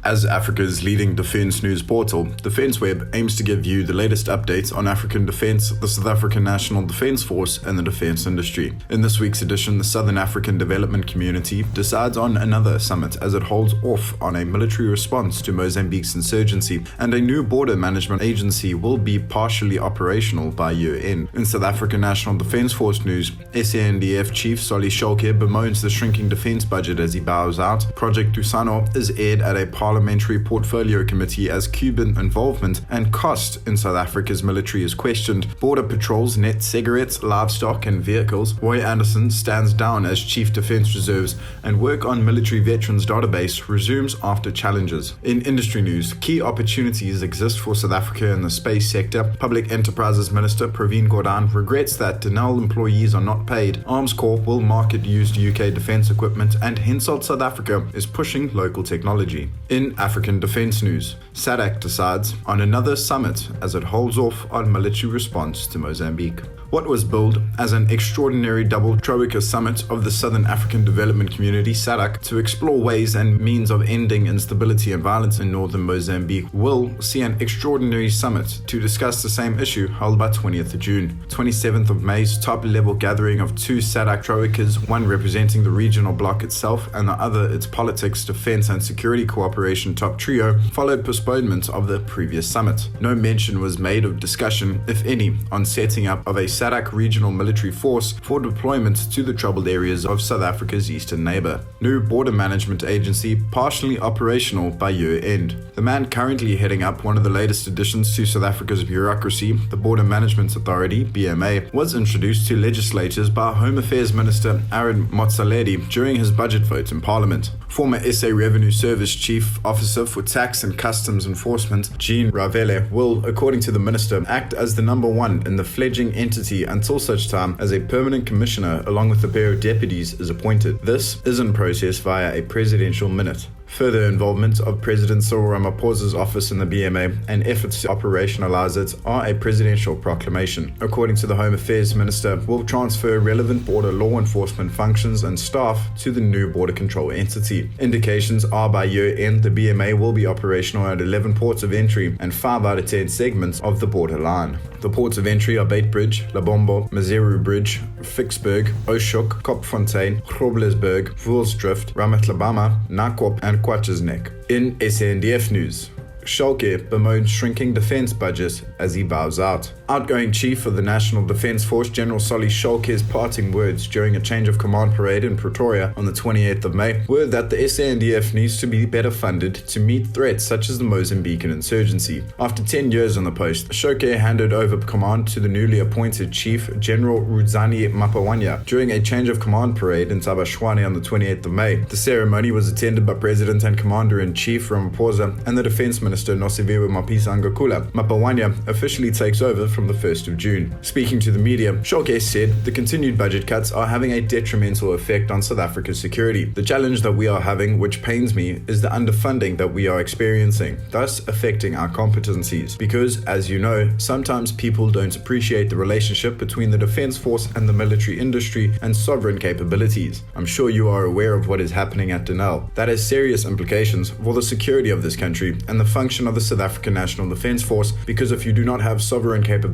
As Africa's leading defence news portal, DefenceWeb aims to give you the latest updates on African defence, the South African National Defence Force, and the defence industry. In this week's edition, the Southern African Development Community decides on another summit as it holds off on a military response to Mozambique's insurgency, and a new border management agency will be partially operational by year-end. In South African National Defence Force news, SANDF Chief Solly Shoke bemoans the shrinking defence budget as he bows out. Project Thusano is aired at a Parliamentary Portfolio Committee as Cuban involvement and cost in South Africa's military is questioned. Border patrols net cigarettes, livestock and vehicles. Roy Andersen stands down as Chief Defence Reserves, and work on military veterans database resumes after challenges. In industry news, key opportunities exist for South Africa in the space sector. Public Enterprises Minister Gordhan regrets that Denel employees are not paid. Armscor will market used UK defence equipment, and Hensoldt South Africa is pushing local technology. In African defence news, SADC decides on another summit as it holds off on military response to Mozambique. What was billed as an extraordinary double Troika summit of the Southern African Development Community, SADC, to explore ways and means of ending instability and violence in northern Mozambique will see an extraordinary summit to discuss the same issue held by 20th of June. 27th of May's top-level gathering of two SADC Troikas, one representing the regional bloc itself and the other its politics, defence and security cooperation top trio, followed postponement of the previous summit. No mention was made of discussion, if any, on setting up of a SADC regional military force for deployment to the troubled areas of South Africa's eastern neighbour. New border management agency partially operational by year-end. The man currently heading up one of the latest additions to South Africa's bureaucracy, the Border Management Authority, BMA, was introduced to legislators by Home Affairs Minister Aaron Motsoaledi during his budget vote in Parliament. Former SA Revenue Service Chief Officer for Tax and Customs Enforcement, Jean Ravele, will, according to the minister, act as the number one in the fledgling entity until such time as a permanent commissioner along with a pair of deputies is appointed. This is in process via a presidential minute. Further involvement of President Cyril Ramaphosa's office in the BMA and efforts to operationalize it are a presidential proclamation. According to the Home Affairs Minister, will transfer relevant border law enforcement functions and staff to the new border control entity. Indications are by year-end the BMA will be operational at 11 ports of entry and 5 out of 10 segments of the border line. The ports of entry are Beitbridge, Labombo, Maseru Bridge, Vicksburg, Oshuk, Kopfontein, Groblersburg, Woolsdrift, Ramatlabama, Nakop and Kwachesnek. In SANDF news, Shoke bemoans shrinking defence budget as he bows out. Outgoing Chief of the National Defence Force, General Solly Shoke's parting words during a change of command parade in Pretoria on the 28th of May were that the SANDF needs to be better funded to meet threats such as the Mozambican insurgency. After 10 years on the post, Shoke handed over command to the newly appointed Chief, General Rudzani Mapawanya, during a change of command parade in Tabashwane on the 28th of May. The ceremony was attended by President and Commander-in-Chief Ramaphosa and the Defence Minister Nosiviwe Mapisa-Ngakula. Mapawanya officially takes over from the 1st of June. Speaking to the media, Shoke said the continued budget cuts are having a detrimental effect on South Africa's security. The challenge that we are having, which pains me, is the underfunding that we are experiencing, thus affecting our competencies. Because, as you know, sometimes people don't appreciate the relationship between the defence force and the military industry and sovereign capabilities. I'm sure you are aware of what is happening at Denel. That has serious implications for the security of this country and the function of the South African National Defence Force, because if you do not have sovereign capabilities,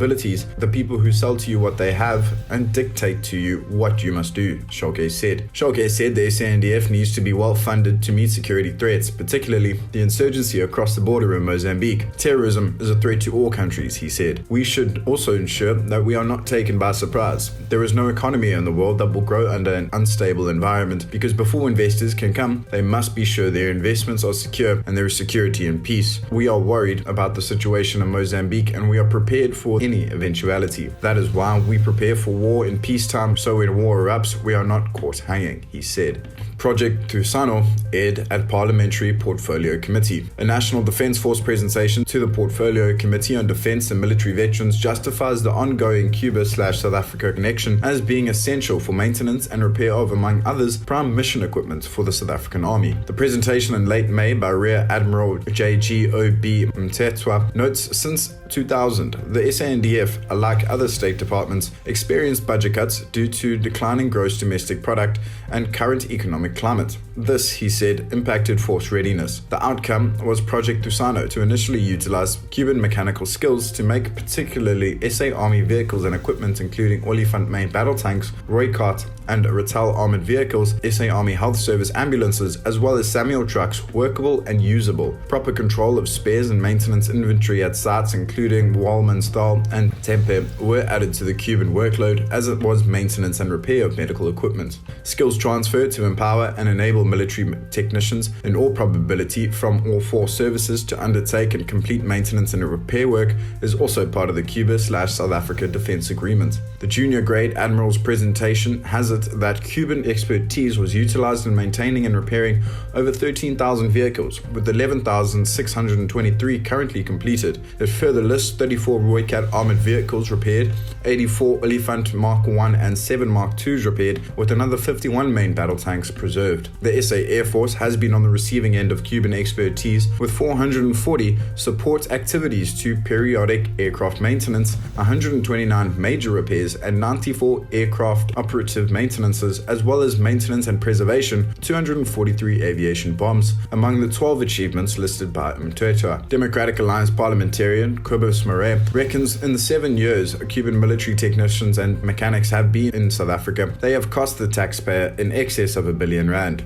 the people who sell to you what they have and dictate to you what you must do, Shoke said. Shoke said the SANDF needs to be well funded to meet security threats, particularly the insurgency across the border in Mozambique. Terrorism is a threat to all countries, he said. We should also ensure that we are not taken by surprise. There is no economy in the world that will grow under an unstable environment, because before investors can come, they must be sure their investments are secure and there is security and peace. We are worried about the situation in Mozambique and we are prepared for any eventuality. That is why we prepare for war in peacetime, so when war erupts, we are not caught hanging, he said. Project Thusano aired at Parliamentary Portfolio Committee. A National Defence Force presentation to the Portfolio Committee on Defence and Military Veterans justifies the ongoing Cuba/South Africa connection as being essential for maintenance and repair of, among others, prime mission equipment for the South African Army. The presentation in late May by Rear Admiral J.G.O.B. Mthethwa notes since 2000, the SANDF, like other state departments, experienced budget cuts due to declining gross domestic product and current economic economic climate. This, he said, impacted force readiness. The outcome was Project Thusano to initially utilize Cuban mechanical skills to make particularly SA Army vehicles and equipment including Olifant main battle tanks, Roycart and Rattel armored vehicles, SA Army Health Service ambulances, as well as Samuel trucks workable and usable. Proper control of spares and maintenance inventory at sites including Walmanstal and Tempe were added to the Cuban workload, as it was maintenance and repair of medical equipment. Skills transfer to empower and enable military technicians, in all probability from all four services, to undertake and complete maintenance and repair work is also part of the Cuba/South Africa Defense Agreement. The junior grade admiral's presentation has it that Cuban expertise was utilized in maintaining and repairing over 13,000 vehicles, with 11,623 currently completed. It further lists 34 Roycat armored vehicles repaired, 84 Olifant Mark I and 7 Mark IIs repaired, with another 51 main battle tanks preserved. The SA Air Force has been on the receiving end of Cuban expertise, with 440 support activities to periodic aircraft maintenance, 129 major repairs, and 94 aircraft operative maintenances, as well as maintenance and preservation, 243 aviation bombs, among the 12 achievements listed by Mtwetwa. Democratic Alliance parliamentarian Cobus Murray reckons in the 7 years Cuban military technicians and mechanics have been in South Africa, they have cost the taxpayer in excess of R1 billion.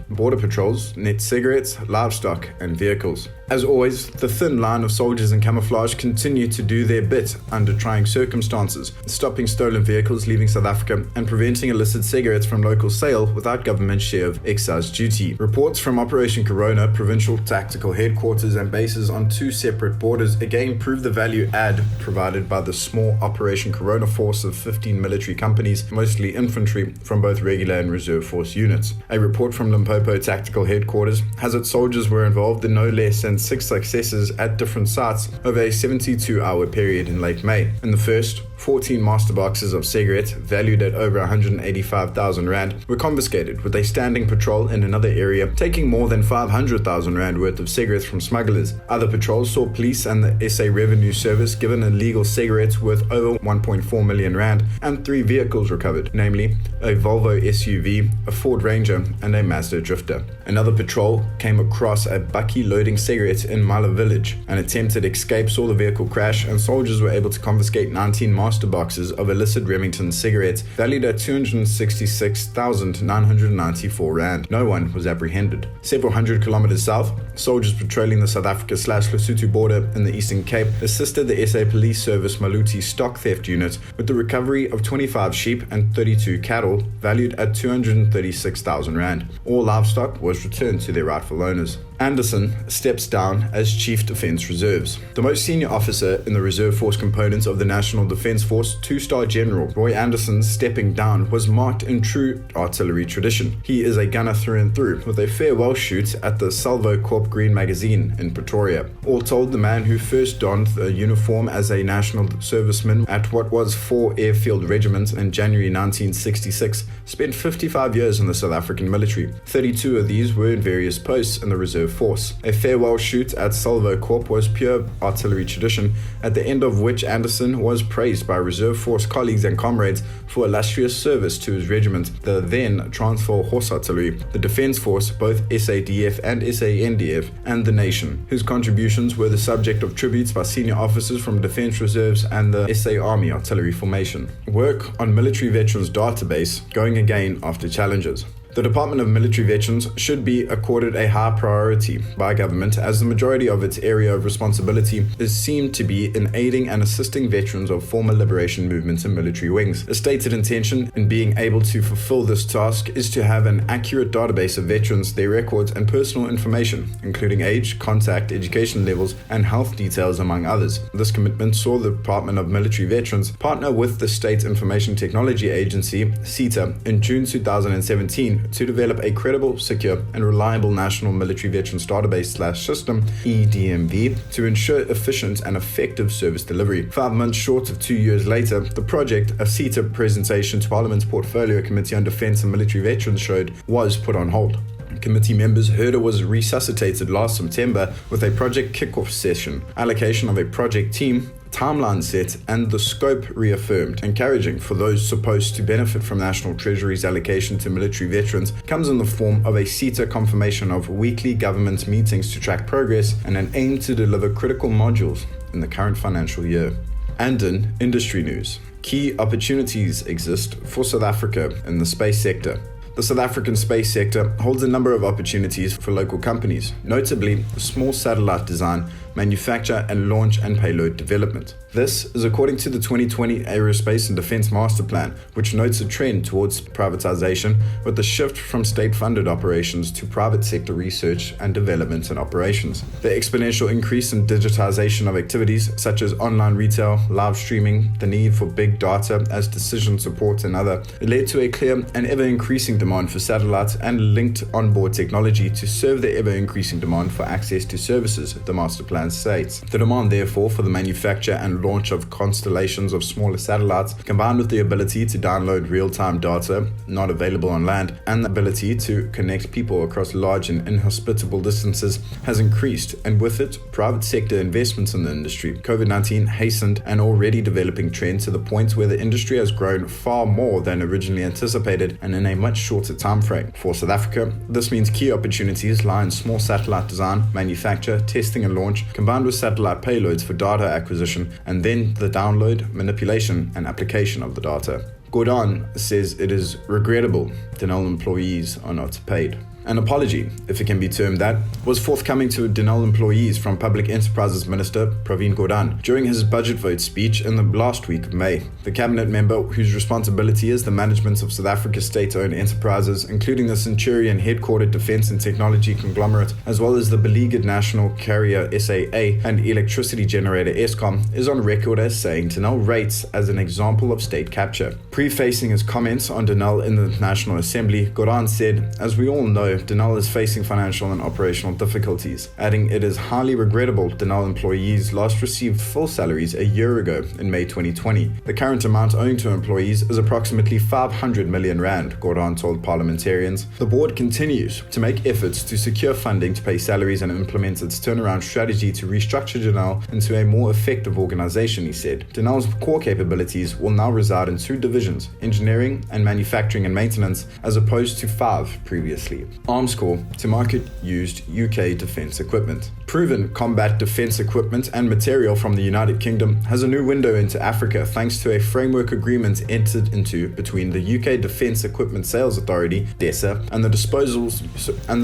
Border patrols, net cigarettes, livestock, and vehicles. As always, the thin line of soldiers in camouflage continue to do their bit under trying circumstances, stopping stolen vehicles leaving South Africa and preventing illicit cigarettes from local sale without government share of excise duty. Reports from Operation Corona, provincial tactical headquarters and bases on 2 separate borders again prove the value add provided by the small Operation Corona force of 15 military companies, mostly infantry from both regular and reserve force units. A report from Limpopo tactical headquarters has its soldiers were involved in no less than 6 successes at different sites over a 72-hour period in late May. In the first, 14 master boxes of cigarettes, valued at over 185,000 rand, were confiscated, with a standing patrol in another area taking more than 500,000 rand worth of cigarettes from smugglers. Other patrols saw police and the SA Revenue Service given illegal cigarettes worth over 1.4 million rand and 3 vehicles recovered, namely a Volvo SUV, a Ford Ranger, and a Mazda Drifter. Another patrol came across a bakkie loading cigarettes in Mala village. An attempted escape saw the vehicle crash, and soldiers were able to confiscate 19 master boxes of illicit Remington cigarettes valued at 266,994 rand. No one was apprehended. Several hundred kilometers south, soldiers patrolling the South Africa/Lesotho border in the Eastern Cape assisted the SA Police Service Maluti stock theft unit with the recovery of 25 sheep and 32 cattle valued at 236,000 rand. All livestock was returned to their rightful owners. Andersen steps down as Chief Defence Reserves. The most senior officer in the reserve force components of the National Defence Force, 2-star General Roy Andersen's stepping down was marked in true artillery tradition. He is a gunner through and through, with a farewell shoot at the Salvo Corp Green magazine in Pretoria. All told, the man who first donned the uniform as a national serviceman at what was 4 Airfield Regiment in January 1966 spent 55 years in the South African military. 32 of these were in various posts in the reserve force. A farewell shoot at Salvo Corp was pure artillery tradition, at the end of which Andersen was praised by reserve force colleagues and comrades for illustrious service to his regiment, the then Transvaal Horse Artillery, the Defence Force, both SADF and SANDF, and the nation, whose contributions were the subject of tributes by senior officers from Defence Reserves and the SA Army Artillery Formation. Work on military veterans database going again after challenges. The Department of Military Veterans should be accorded a high priority by government, as the majority of its area of responsibility is seen to be in aiding and assisting veterans of former liberation movements and military wings. A stated intention in being able to fulfill this task is to have an accurate database of veterans, their records and personal information, including age, contact, education levels, and health details, among others. This commitment saw the Department of Military Veterans partner with the State Information Technology Agency, SETA, in June 2017 to develop a credible, secure, and reliable National Military Veterans Database/System, EDMV, to ensure efficient and effective service delivery. 5 months short of 2 years later, the project, a SETA presentation to Parliamentary Portfolio Committee on Defence and Military Veterans showed, was put on hold. Committee members heard it was resuscitated last September with a project kickoff session, allocation of a project team, timeline set, and the scope reaffirmed. Encouraging for those supposed to benefit from National Treasury's allocation to military veterans comes in the form of a CETA confirmation of weekly government meetings to track progress and an aim to deliver critical modules in the current financial year. And in industry news, key opportunities exist for South Africa in the space sector. The South African space sector holds a number of opportunities for local companies, notably small satellite design, manufacture and launch and payload development. This is according to the 2020 Aerospace and Defence Master Plan, which notes a trend towards privatization with the shift from state-funded operations to private sector research and development and operations. The exponential increase in digitization of activities such as online retail, live streaming, the need for big data as decision support and other, led to a clear and ever-increasing demand for satellites and linked onboard technology to serve the ever-increasing demand for access to services, the Master Plan states. The demand, therefore, for the manufacture and launch of constellations of smaller satellites, combined with the ability to download real-time data not available on land, and the ability to connect people across large and inhospitable distances, has increased, and with it, private sector investments in the industry. COVID-19 hastened an already developing trend to the point where the industry has grown far more than originally anticipated and in a much shorter time frame. For South Africa, this means key opportunities lie in small satellite design, manufacture, testing and launch, combined with satellite payloads for data acquisition, and then the download, manipulation, and application of the data. Gordhan says it is regrettable Denel employees are not paid. An apology, if it can be termed that, was forthcoming to Denel employees from Public Enterprises Minister Pravin Gordhan during his budget vote speech in the last week of May. The cabinet member, whose responsibility is the management of South Africa's state-owned enterprises, including the Centurion headquartered defence and technology conglomerate, as well as the beleaguered national carrier SAA and electricity generator Eskom, is on record as saying Denel rates as an example of state capture. Prefacing his comments on Denel in the National Assembly, Gordhan said, "As we all know, Denel is facing financial and operational difficulties," adding it is highly regrettable Denel employees last received full salaries a year ago in May 2020. The current amount owing to employees is approximately 500 million rand, Gordhan told parliamentarians. The board continues to make efforts to secure funding to pay salaries and implement its turnaround strategy to restructure Denel into a more effective organization, he said. Denel's core capabilities will now reside in 2 divisions, engineering and manufacturing and maintenance, as opposed to 5 previously. Armscor to market used UK defence equipment. Proven combat defence equipment and material from the United Kingdom has a new window into Africa thanks to a framework agreement entered into between the UK Defence Equipment Sales Authority, DESA, and the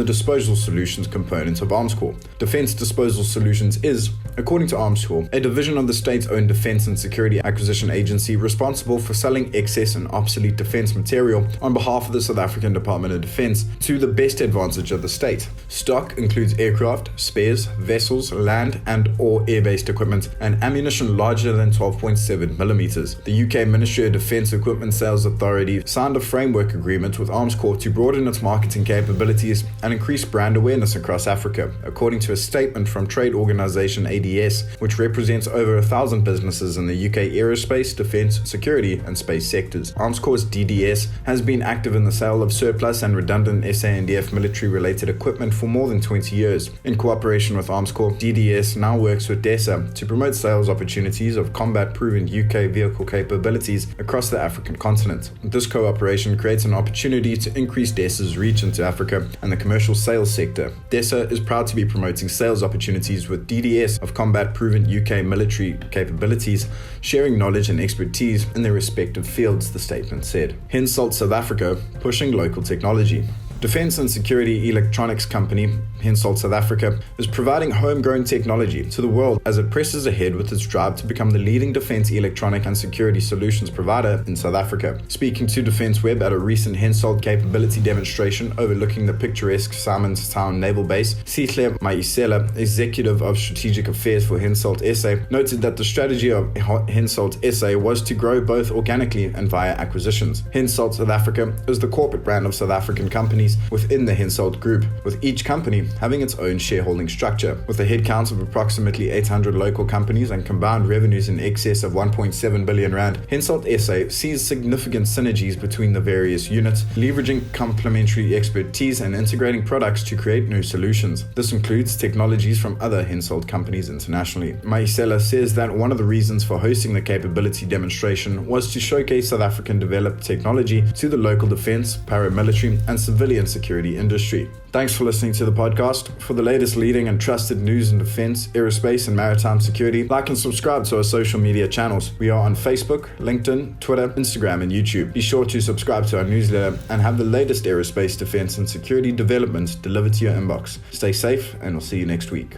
Disposal Solutions component of Armscor. Defence Disposal Solutions is, according to Armscor, a division of the state-owned Defence and Security Acquisition Agency responsible for selling excess and obsolete defence material on behalf of the South African Department of Defence to the best advantage of the state. Stock includes aircraft, spares, vessels, land and or air-based equipment, and ammunition larger than 12.7 millimeters. The UK Ministry of Defence Equipment Sales Authority signed a framework agreement with Armscor to broaden its marketing capabilities and increase brand awareness across Africa, according to a statement from trade organisation ADS, which represents over 1,000 businesses in the UK aerospace, defence, security and space sectors. Armscor's DDS has been active in the sale of surplus and redundant SANDF military-related equipment for more than 20 years. In cooperation with Armscor, DDS now works with DESA to promote sales opportunities of combat-proven UK vehicle capabilities across the African continent. This cooperation creates an opportunity to increase DESA's reach into Africa and the commercial sales sector. DESA is proud to be promoting sales opportunities with DDS of combat-proven UK military capabilities, sharing knowledge and expertise in their respective fields, the statement said. Hensoldt South Africa, pushing local technology. Defence and security electronics company Hensoldt South Africa is providing homegrown technology to the world as it presses ahead with its drive to become the leading defence electronic and security solutions provider in South Africa. Speaking to Defence Web at a recent Hensoldt capability demonstration overlooking the picturesque Simonstown Naval Base, Sihle Maisela, Executive of Strategic Affairs for Hensoldt SA, noted that the strategy of Hensoldt SA was to grow both organically and via acquisitions. Hensoldt South Africa is the corporate brand of South African companies companies within the Hensoldt Group, with each company having its own shareholding structure. With a headcount of approximately 800 local companies and combined revenues in excess of 1.7 billion rand, Hensoldt SA sees significant synergies between the various units, leveraging complementary expertise and integrating products to create new solutions. This includes technologies from other Hensoldt companies internationally. Maisela says that one of the reasons for hosting the capability demonstration was to showcase South African developed technology to the local defense, paramilitary, and civilian security industry. Thanks for listening to the podcast. For the latest leading and trusted news in defense, aerospace, and maritime security, like and subscribe to our social media channels. We are on Facebook, LinkedIn, Twitter, Instagram, and YouTube. Be sure to subscribe to our newsletter and have the latest aerospace, defense, and security developments delivered to your inbox. Stay safe, and we'll see you next week.